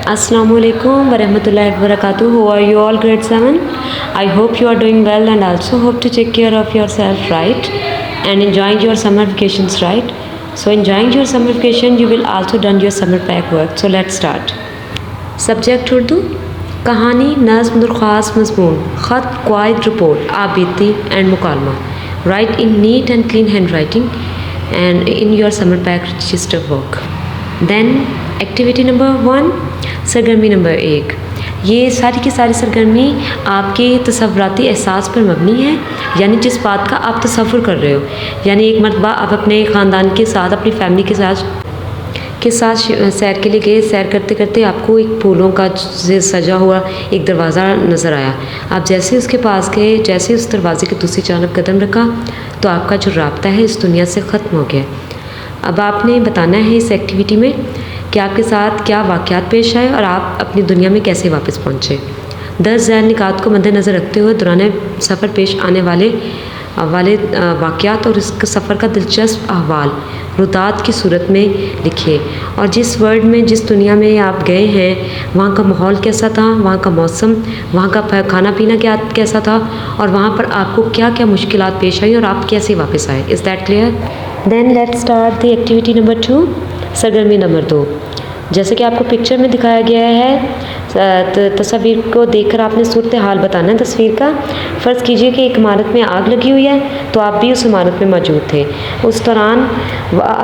Assalamualaikum warahmatullahi wabarakatuh. How are you all, grade 7? I hope you are doing well and also hope to take care of yourself, right? And enjoying your summer vacations, right? So enjoying your summer vacation, you will also done your summer pack work. So let's start. Subject Urdu, कहानी, नज़्म, दरख्वास्त, मज़मून, ख़त, क़वाइद, report, आबिती and मुकालमा. Write in neat and clean handwriting and in your summer pack register work. Then activity number 1, सरगर्मी number 1. ये सारी की सारी सरगर्मी आपके तसव्वुराती एहसास पर मबनी है, यानी जिस बात का आप तसव्वुर कर रहे हो. यानी एक मरतबा आप अपने ख़ानदान के साथ, अपनी फैमिली के साथ सैर के लिए गए. सैर करते करते आपको एक फूलों का सजा हुआ एक दरवाज़ा नज़र आया. आप जैसे उसके पास गए, जैसे उस दरवाज़े के दूसरी जानब कदम रखा तो आपका जो राब्ता है इस दुनिया से ख़त्म हो गया. अब आपने बताना है इस एक्टिविटी में कि आपके साथ क्या वाक़यात पेश आए और आप अपनी दुनिया में कैसे वापस पहुँचे. 10 ज़ैन निकात को मद्देनज़र रखते हुए दौरान सफ़र पेश आने वाले वाक़यात और इस सफ़र का दिलचस्प अहवाल रुदात की सूरत में लिखे. और जिस वर्ल्ड में, जिस दुनिया में आप गए हैं, वहाँ का माहौल कैसा था, वहाँ का मौसम, वहाँ का खाना पीना कैसा था और वहाँ पर आपको क्या क्या मुश्किलात पेश आई और आप कैसे वापस आए. Is that clear? Then let's start the activity number 2, सरगर्मी नंबर 2. जैसे कि आपको पिक्चर में दिखाया गया है, तस्वीर को देखकर आपने सूरत हाल बताना है तस्वीर का. फ़र्ज़ कीजिए कि एक इमारत में आग लगी हुई है तो आप भी उस इमारत में मौजूद थे. उस दौरान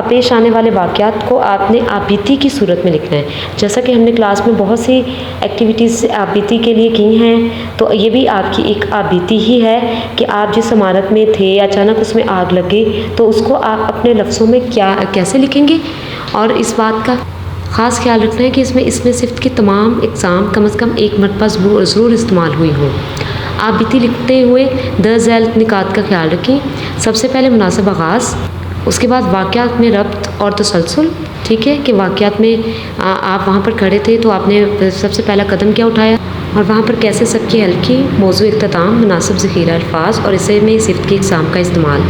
पेश आने वाले वाक़यात को आपने आबिती की सूरत में लिखना है. जैसा कि हमने क्लास में बहुत सी एक्टिविटीज़ आबिती के लिए की हैं, तो ये भी आपकी एक आबिती ही है कि आप जिस इमारत में थे, अचानक उसमें आग लग गई, तो उसको आप अपने लफ्ज़ों में कैसे लिखेंगे. और इस बात का ख़ास ख्याल रखना है कि इसमें सिफ्त की तमाम इक़साम कम से कम एक मरतबा ज़रूर इस्तेमाल हुई हो. आप बीती लिखते हुए 10 ज़ैल निकात का ख्याल रखें. सबसे पहले मुनासिब आगाज़, उसके बाद वाक़यात में रब्त और तसलसल. ठीक है कि वाक़यात में आप वहाँ पर खड़े थे तो आपने सबसे पहला कदम क्या उठाया और वहाँ पर कैसे सबकी हल्की मौजू इख्तिताम, मुनासिब ज़ख़ीरा अल्फाज और इसे में सिफ्त की इक़साम का इस्तेमाल.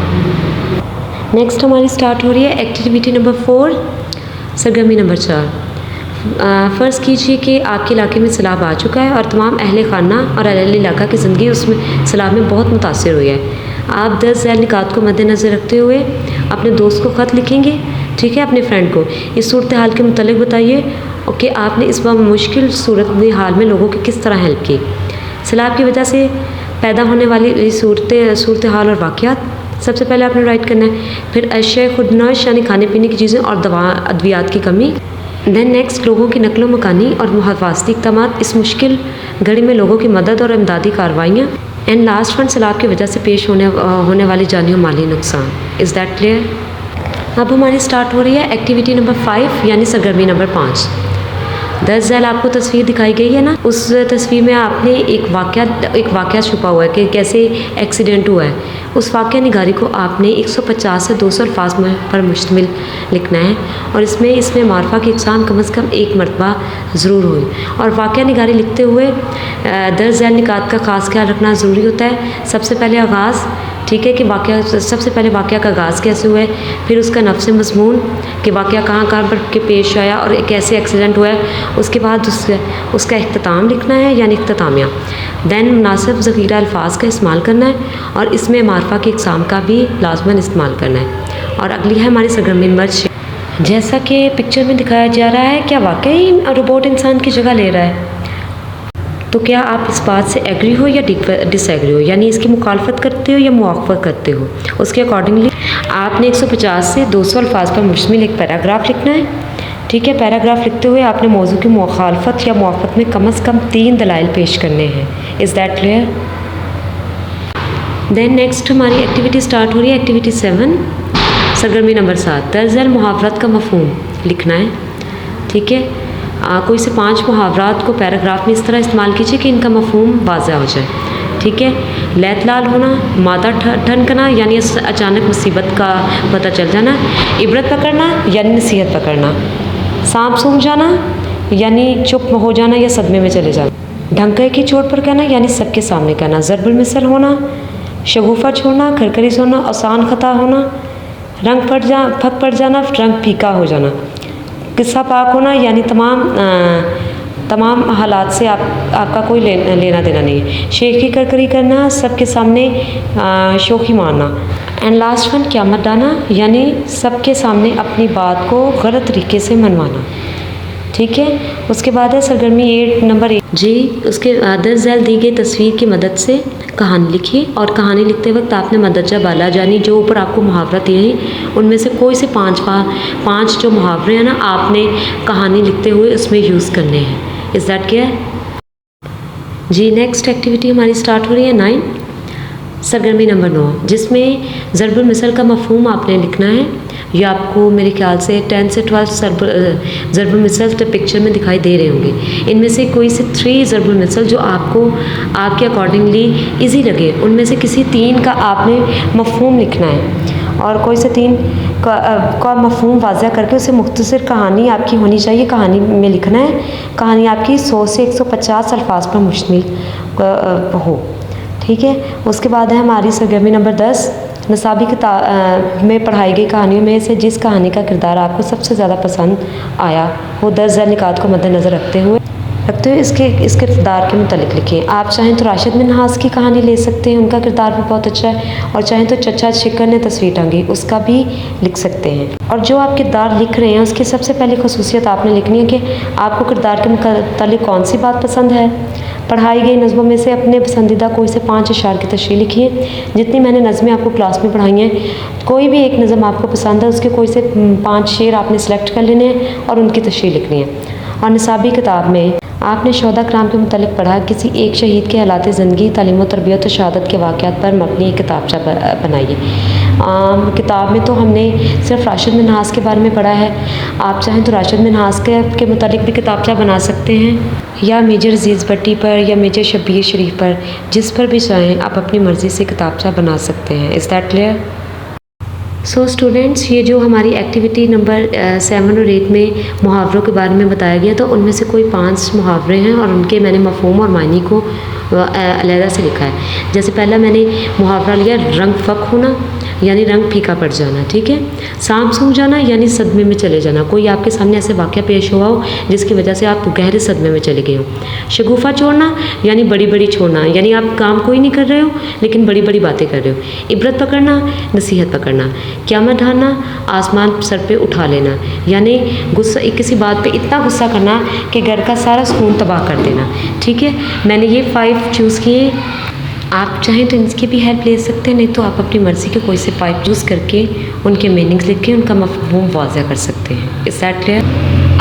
नेक्स्ट हमारी स्टार्ट हो रही है एक्टिविटी नंबर 4, सरगर्मी नंबर 4. फ़र्ज़ कीजिए कि आपके इलाके में सैलाब आ चुका है और तमाम अहले खाना और अहले इलाका की ज़िंदगी उसमें सैलाब में बहुत मुतासिर हुई है. आप 10 ज़ैल निकात को मद्देनज़र रखते हुए अपने दोस्त को ख़त लिखेंगे. ठीक है, अपने फ्रेंड को इस सूरत हाल के मुतालिक बताइए कि आपने इस बार मुश्किल सूरत हाल में लोगों की किस तरह हेल्प की. सैलाब की वजह से पैदा होने वाली सूरत हाल और वाक़यात सबसे पहले आपने राइट करना है. फिर अशय खुदनश यानी खाने पीने की चीज़ें और अद्वियात की कमी. देन नेक्स्ट, लोगों की नकलो मकानी और मुहाफ़ाजती इक़दाम, इस मुश्किल घड़ी में लोगों की मदद और इमदादी कार्रवाइयाँ. एंड लास्ट वन, सैलाब की वजह से पेश होने वाली जानी और माली नुकसान. Is that clear? अब हमारी स्टार्ट हो रही है एक्टिविटी नंबर 5 यानी सरगर्मी नंबर 5. 10 ज़ैल आपको तस्वीर दिखाई गई है ना, उस तस्वीर में आपने एक वाक़या छुपा हुआ है कि कैसे एक्सीडेंट हुआ है. उस वाक़या निगारी को आपने 150 से 200 अल्फाज पर मुश्तमिल लिखना है और इसमें मारफा की इक़साम कम से कम एक मरतबा ज़रूर हुई. और वाक़या निगारी लिखते हुए 10 ज़ैल निकात का ख़ास ख्याल रखना ज़रूरी होता है. सबसे पहले आगाज़, ठीक है कि सबसे पहले वाक़या का आगाज़ कैसे हुआ है, फिर उसका नफ्स मज़मून कि वाक़या कहाँ पर के पेश आया और कैसे एक्सीडेंट हुआ है. उसके बाद उसका इख्तिताम लिखना है यानी इख्तितामिया. दैन मुनासिब ज़ख़ीरा अल्फाज का इस्तेमाल करना है और इसमें मारफा की इक़साम का भी लाज़मन इस्तेमाल करना है. और अगली है हमारी सरगर्मी नंबर 6. जैसा कि पिक्चर में दिखाया जा रहा है, क्या वाकई रोबोट इंसान की जगह ले रहा है? तो क्या आप इस बात से एग्री हो या डिसएग्री हो, यानी इसकी मुखालफत करते हो या मुआफ़क़त करते हो. उसके अकॉर्डिंगली आपने 150 से 200 अल्फाज पर मुश्तमिल एक पैराग्राफ लिखना है. ठीक है, पैराग्राफ लिखते हुए आपने मौजू की मुखालफत या मुआफ़क़त में कम से कम 3 दलाइल पेश करने हैं. Is that clear? Then next हमारी एक्टिविटी स्टार्ट हो रही है एक्टिविटी 7, सरगर्मी नंबर 7. 10 ज़ैल मुहावरत का मफ़हूम लिखना है. ठीक है, कोई से 5 मुहावरात को पैराग्राफ में इस तरह इस्तेमाल कीजिए कि इनका मफ़हूम वाज़ेह हो जाए. ठीक है, लैतलाल होना, मादा ठनकना यानी अचानक मुसीबत का पता चल जाना, इबरत पकड़ना यानी नसीहत पकड़ना, सांप सूंघ जाना यानी चुप हो जाना या सदमे में चले जाना, ढंके की चोट पर कहना यानी सबके सामने कहना, ज़रबुल मिसल होना, शगुफ़ा छोड़ना, खरखरीस होना, आसान ख़ता होना, फक पड़ जाना, रंग फीका हो जाना, किस्सा पाक होना यानी तमाम तमाम हालात से आपका कोई लेना देना नहीं है। शेखी करकरी करना, सबके सामने शोखी मारना। एंड लास्ट वन, क़यामत डाना, यानी सबके सामने अपनी बात को गलत तरीके से मनवाना। ठीक है। उसके बाद है सरगर्मी 8 नंबर 8 जी। उसके दर्ज झैल दी गई तस्वीर की मदद से कहानी लिखिए और कहानी लिखते वक्त आपने मदरजा बाला यानी जो ऊपर आपको मुहावरा दिए हैं उनमें से कोई से 5 जो मुहावरे हैं ना आपने कहानी लिखते हुए उसमें यूज़ करने हैं। इज़ दैट क्लियर जी। नेक्स्ट एक्टिविटी हमारी स्टार्ट हो रही है 9 सरगर्मी नंबर 9, जिसमें ज़रबुल मिसल का मफ़हूम आपने लिखना है। ये आपको मेरे ख्याल से 10 से 12 ज़रबुल मिसल पिक्चर में दिखाई दे रहे होंगे। इनमें से कोई से 3 ज़रबुल मिसल जो आपको आपके अकॉर्डिंगली इजी लगे उनमें से किसी 3 का आपने मफ़हूम लिखना है और कोई से 3 का मफ़हूम वाज़ह करके उसे मुख्तसर कहानी आपकी होनी चाहिए। कहानी में लिखना है। कहानी आपकी 100 से 150 अल्फाज पर मुश्तमिल हो। ठीक है। उसके बाद है हमारी सरगर्मी नंबर 10 निसाबी किताब में पढ़ाई गई कहानियों में से जिस कहानी का किरदार आपको सबसे ज़्यादा पसंद आया वो 10 झैल निकात को मद्देनज़र रखते हुए इस किरदार के मुतालिक लिखें। आप चाहें तो राशिद मिन्हास की कहानी ले सकते हैं, उनका किरदार भी बहुत अच्छा है। और चाहें तो चचा शिकर ने तस्वीर टांगी उसका भी लिख सकते हैं। और जो आप किरदार लिख रहे हैं उसकी सबसे पहली खसूसियत आपने लिखनी है कि आपको किरदार के मुतालिक कौन सी बात पसंद है। पढ़ाई गई नज़मों में से अपने पसंदीदा कोई से 5 अशार की तशरीह लिखिए। जितनी मैंने नज़में आपको क्लास में पढ़ाई हैं कोई भी एक नज़म आपको पसंद है उसके कोई से 5 शेर आपने सेलेक्ट कर लेने हैं और उनकी तशरीह लिखनी है। और निसाबी किताब में आपने शोहदा कराम के मुतालिक पढ़ा किसी एक शहीद के हालात ज़िंदगी तालीम व तरबियत और शहादत के वाक़यात पर मबनी एक किताबचा बनाइए। किताब में तो हमने सिर्फ राशिद मिन्हास के बारे में पढ़ा है। आप चाहें तो राशिद मिन्हास के मुतालिक भी किताबचा बना सकते हैं या मेजर अजीज़ भट्टी पर या मेजर शब्बीर शरीफ पर, जिस पर भी चाहें आप अपनी मर्ज़ी से किताबचा बना सकते हैं। Is that clear? So students, ये जो हमारी एक्टिविटी नंबर 7 और 8 में मुहावरों के बारे में बताया गया तो उनमें से कोई 5 मुहावरे हैं और उनके मैंने मफ़हूम और मायने को अलहदा से लिखा है। जैसे पहला मैंने मुहावरा लिया रंग फ़क होना यानी रंग फीका पड़ जाना। ठीक है। सांप सूख जाना यानी सदमे में चले जाना। कोई आपके सामने ऐसे वाक़या पेश हुआ हो जिसकी वजह से आप गहरे सदमे में चले गए हो। शगुफ़ा छोड़ना यानी बड़ी बड़ी छोड़ना यानी आप काम कोई नहीं कर रहे हो लेकिन बड़ी बड़ी बातें कर रहे हो। इबरत पकड़ना, नसीहत पकड़ना। क़यामत ढाना, आसमान सर पे उठा लेना यानी गुस्सा किसी बात पे इतना गुस्सा करना कि घर का सारा सुकून तबाह कर देना। ठीक है। मैंने ये 5 चूज़ किए। आप चाहें तो इनकी भी हेल्प ले सकते हैं, नहीं तो आप अपनी मर्ज़ी के कोई से 5 चूज़ करके उनके मीनिंग्स लिख के उनका मफ़हूम वाज़ह कर सकते हैं। Is that clear?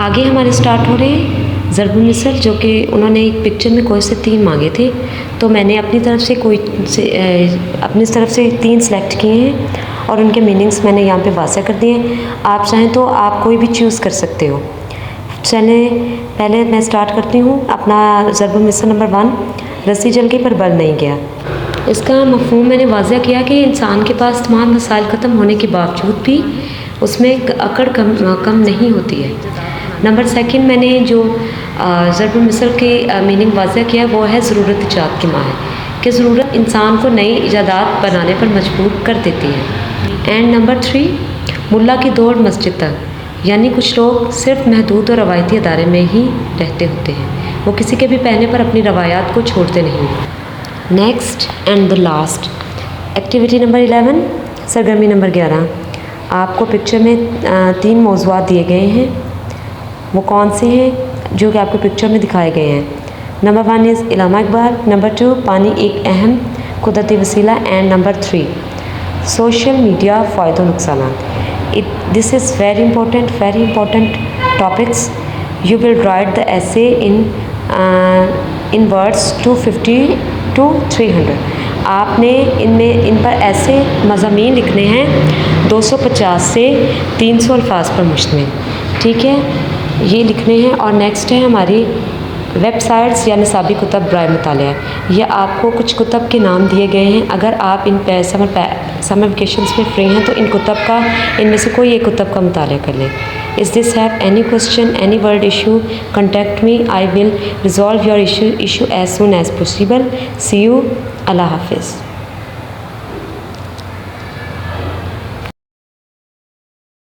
आगे हमारे स्टार्ट हो रहे हैं ज़रबुल मिसल, जो कि उन्होंने एक पिक्चर में कोई से 3 मांगे थे तो मैंने अपनी तरफ से 3 सेलेक्ट किए हैं और उनके मीनिंग्स मैंने यहाँ पे वाज़ह कर दिए हैं। आप चाहें तो आप कोई भी चूज़ कर सकते हो। चलें पहले मैं स्टार्ट करती हूँ अपना ज़रबुल मिसल नंबर 1, रस्सी जल गई पर बल नहीं गया। इसका मफ़हूम मैंने वाज़ह किया कि इंसान के पास तमाम वसाइल ख़त्म होने के बावजूद भी उसमें अकड़ कम नहीं होती है। नंबर 2 मैंने जो ज़रबुल मिसल के मीनिंग वाज़ह किया वो है ज़रूरत इजाद की माँ है कि ज़रूरत इंसान को नई इजादात बनाने पर मजबूर कर देती है। एंड नंबर 3 मुल्ला की दौड़ मस्जिद तक यानी कुछ लोग सिर्फ महदूद और रवायती अदारे में ही रहते होते हैं, वो किसी के भी कहने पर अपनी रवायात को छोड़ते नहीं। Next and the last activity number 11 सरगर्मी नंबर 11। आपको पिक्चर में 3 मौज़ूआत दिए गए हैं। वो कौन से हैं जो कि आपको पिक्चर में दिखाए गए हैं? नंबर 1 इज़ इल्हामा इकबाल, नंबर 2 पानी एक अहम कुदरती वसीला एंड नंबर 3 सोशल मीडिया फ़ायदे नुकसानात। This is very important topics. You will write the essay in words 250 to 300. आपने इन पर ऐसे मज़ामीन लिखने हैं 250 से 300 अल्फाज पर मुश्तमिल। ठीक है, ये लिखने हैं। और नेक्स्ट है हमारी वेबसाइट्स या निसाबी कुतब बराए मुतालिया। ये आपको कुछ कुतब के नाम दिए गए हैं। अगर आप इन समर वेकेशंस में फ्री हैं तो इन कुतब का इनमें से कोई एक कुतब का मुतालिया कर लें। Is this have any question, any word issue, contact me, I will resolve your issue as soon as possible. See you, अल्लाह हाफिज़।